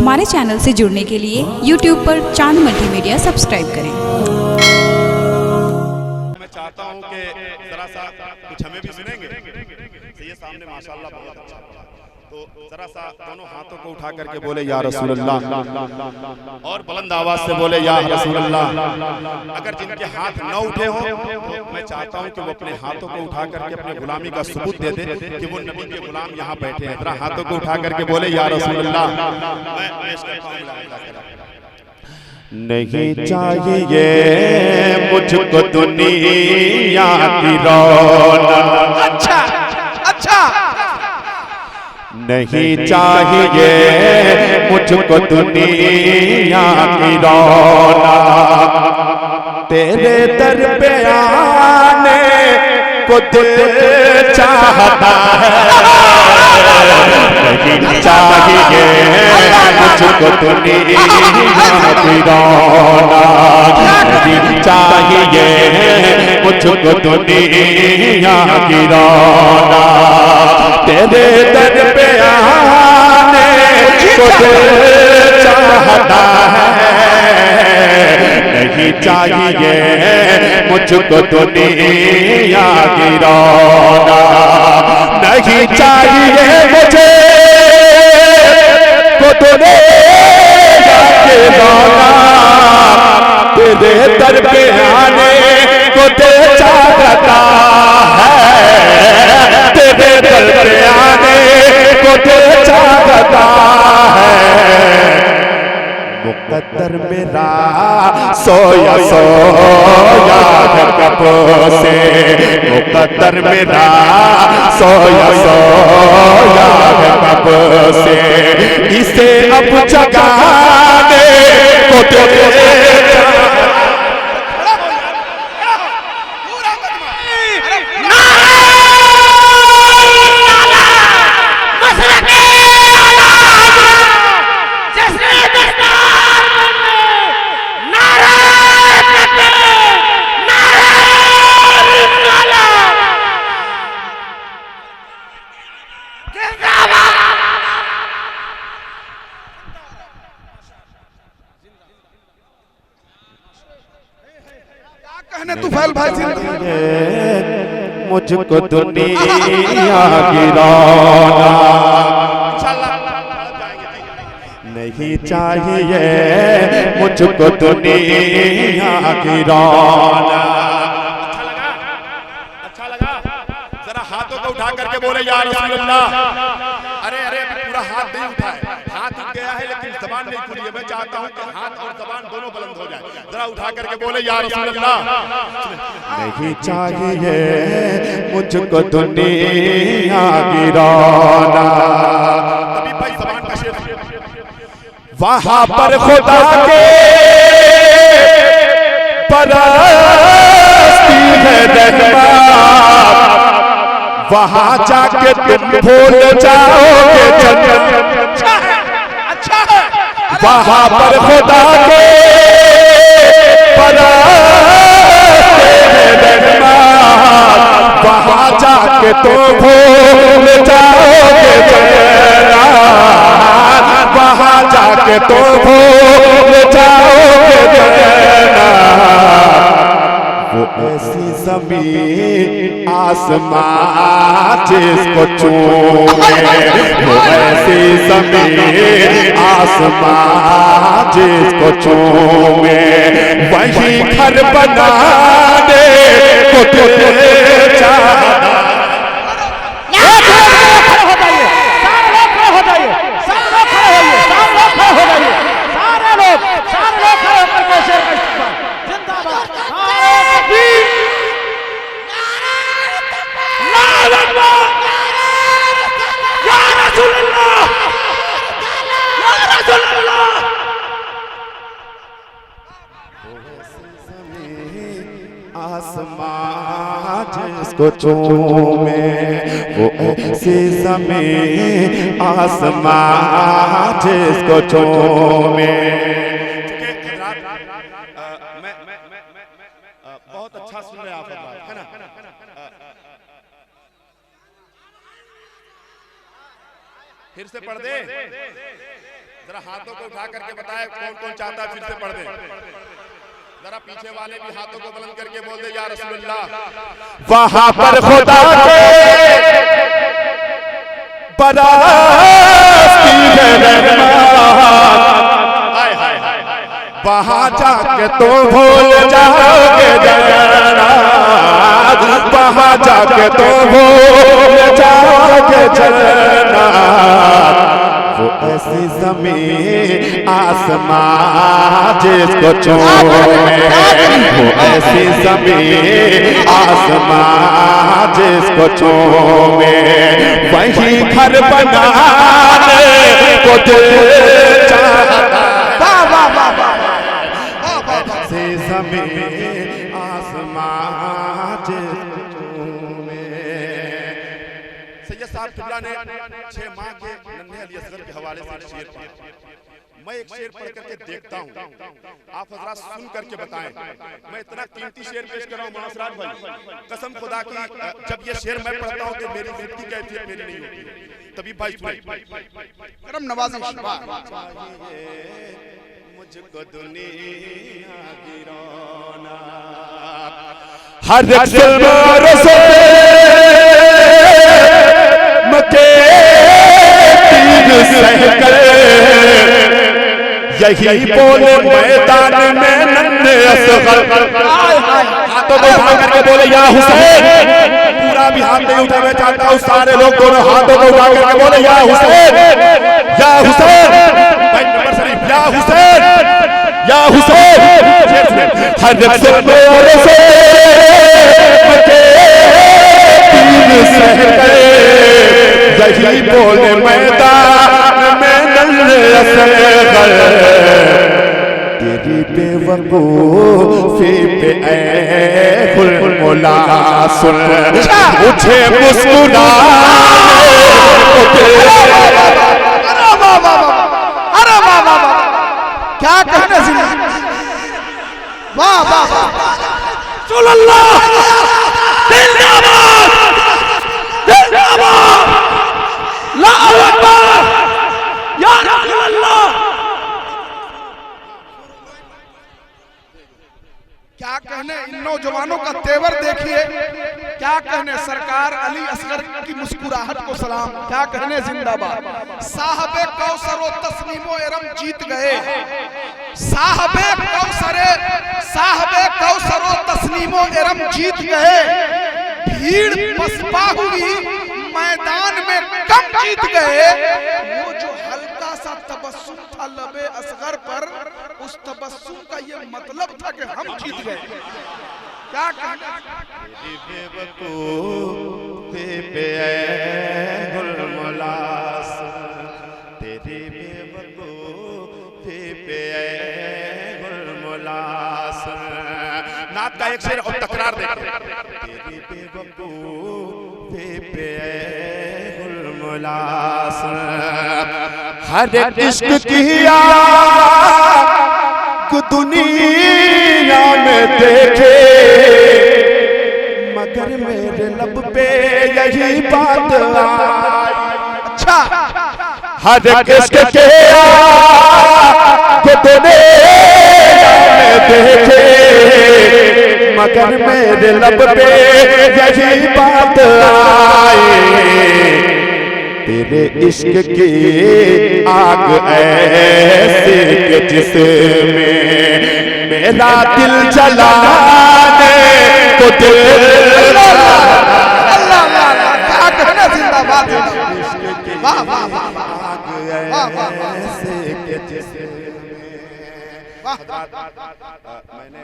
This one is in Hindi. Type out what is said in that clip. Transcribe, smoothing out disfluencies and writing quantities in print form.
हमारे चैनल से जुड़ने के लिए YouTube पर चांद मल्टीमीडिया सब्सक्राइब करें। मैं चाहता हूं कि जरा सा कुछ हमें भी सुनेंगे। तो ये सामने माशाल्लाह बहुत अच्छा, तो जरा सा दोनों हाथों को उठा करके बोले या रसूल अल्लाह, और बुलंद आवाज से बोले या रसूल अल्लाह। अगर जिनके हाथ न उठे हो तो मैं चाहता हूं कि वो अपने हाथों को उठा करके अपने गुलामी का सबूत दे दे कि वो नबी के गुलाम यहाँ बैठे हैं। जरा हाथों को उठा करके बोले या रसूल अल्लाह। मैं पेश करता हूं, नहीं चाहिए मुझको दुनिया की रौनक, अच्छा अच्छा, नहीं चाहिए मुझको दुनिया की रौनक, तेरे दर पे आने को दिल चाहता है। नहीं चाहिए मुझको दुनिया की रौनक, नहीं चाहिए मुझको दुनिया की रौनक, तेरे दर पे आने को दिल चाहता है। नहीं चाहिए मुझको दुनिया की रौनक, नहीं चाहिए मुझे को दुनिया की रौनक, तेरे दर पे आने को दिल चाहता है। तेरे दर पे आने को दिल चाहता है। मुकद्दर मेरा सोया सोया कब से, मुकद्दर मेरा सोया सोया कब से, इसे अब जगाने को दिल तुफैल भाई मुझको दुनिया की रौनक, नहीं चाहिए मुझको दुनिया की रौनक। अच्छा लगा, जरा हाथों को उठा करके बोले या रसूल अल्लाह। अरे अरे पूरा हाथ नहीं उठा है, हाथ उठ गया है लेकिन जबान नहीं खुली है। मैं चाहता हूं कि हाथ और जबान दोनों बुलंद हो जाए। जरा उठा करके बोले या रसूल अल्लाह। नहीं चाहिए मुझको दुनिया की रौनक, अभी भाई जबान का शेर, वहां पर खुदा के परस्ती है रहमत, वहां जाके तुम भूल जाओगे जन्नत। अच्छा है, वहां पर खुदा के परस्ती है रहमत, वहां जाके तुम भूल जाओगे जन्नत, वहां जाके तो भूल जाओगे जन्नत। वो ऐसी ज़मीन आसमां जिसको चूमे, वो ऐसी ज़मीन आसमां जिसको चूमे, वही घर बनाने को दिल चाहता। आसमां जिसको चूमे, वो ऐसी ज़मीन आसमां जिसको चूमे। बहुत अच्छा सुन रहे आप, है ना? फिर से पढ़ दे, जरा हाथों को उठा करके बताए कौन कौन चाहता है फिर से पढ़ दे। जरा पीछे वाले भी हाथों को बुलंद करके बोल दे या रसूलुल्लाह। वहां पर खुदा के बरसती है रहमत, वहां जाके तो भूल जाओगे जरा, वहां जाके तो भूल जाओगे जरा। वो ऐसी ज़मीन आसमां जिसको चूमे, वो ऐसी ज़मीन आसमां जिसको चूमे, वही घर बनाने को दिल चाहता। ऐसी ज़मीन आसमां जिसको चूमे। सैयद साहब किबला ने 6 माह के नन्हे अली असगर के हवाले से शेर पढ़ा। मैं एक शेर पढ़ करके देखता हूँ, आप हजरात सुन करके बताएं। मैं इतना कीमती शेर पेश कर रहा हूँ मानसराज भाई, कसम खुदा की, जब ये शेर मैं पढ़ता हूँ तो मेरी जिद की कैफियत मेरी नहीं होती। तभी भाई करम नवाज़ी मुझको दुनिया की रौनक, हर यही बोले मैदान में नन्हे असगर, हाथों को उठा करके बोले या हुसैन। पूरा भी हाथ नहीं उठा, मैं चाहता हूँ सारे लोग दोनों हाथों को उठा करके बोले या हुसैन, या हुसैन, या हुसैन, या हुसैन। हर यही बोले मैदान में नन्हे असगर, तेरी बेवकूफी पे ऐ खुलमुला सुन, मुझे मुस्कुराने को दे। अरे वाह वाह, क्या कहने से, वाह वाह वाह, रसूलुल्लाह जिंदाबाद, जिंदाबाद, अल्लाहु अकबर, या रसूलुल्लाह। क्या कहने इन नौजवानों का तेवर देखिए, क्या कहने सरकार अली असगर की मुस्कुराहट को सलाम, क्या कहने जिंदाबाद। साहबे कौसर व तस्नीमो इरम जीत गए, साहबे कौसर व तस्नीमो इरम जीत गए, भीड़ पसपा हुई मैदान में कम जीत गए। वो जो हल्का सा तबस्सुम था लबे असगर पर, उस तबस्सुम का ये मतलब था कि हम जीत गए। क्या कहना, तेरी बेवकूफी पे ऐ गुलमुला सुन, तेरी बेवकूफी पे ऐ गुलमुला सुन। नात का एक शेर और तकरार देखिए। तेरी बेवकूफी पे ऐ गुलमुला सुन, हर इश्क किया दुनिया में देखे, मगर मेरे लब पे यही बात आई। अच्छा, हर इश्क किया दुनिया में देखे, मगर मेरे लब पे यही बात आई। तेरे इश्क की आग ऐसे कि जिसमें मेरा दिल जलाने को दिल। क्या कहना जिंदाबाद, वाह वाह वाह, ऐसे के जिसमें। मैंने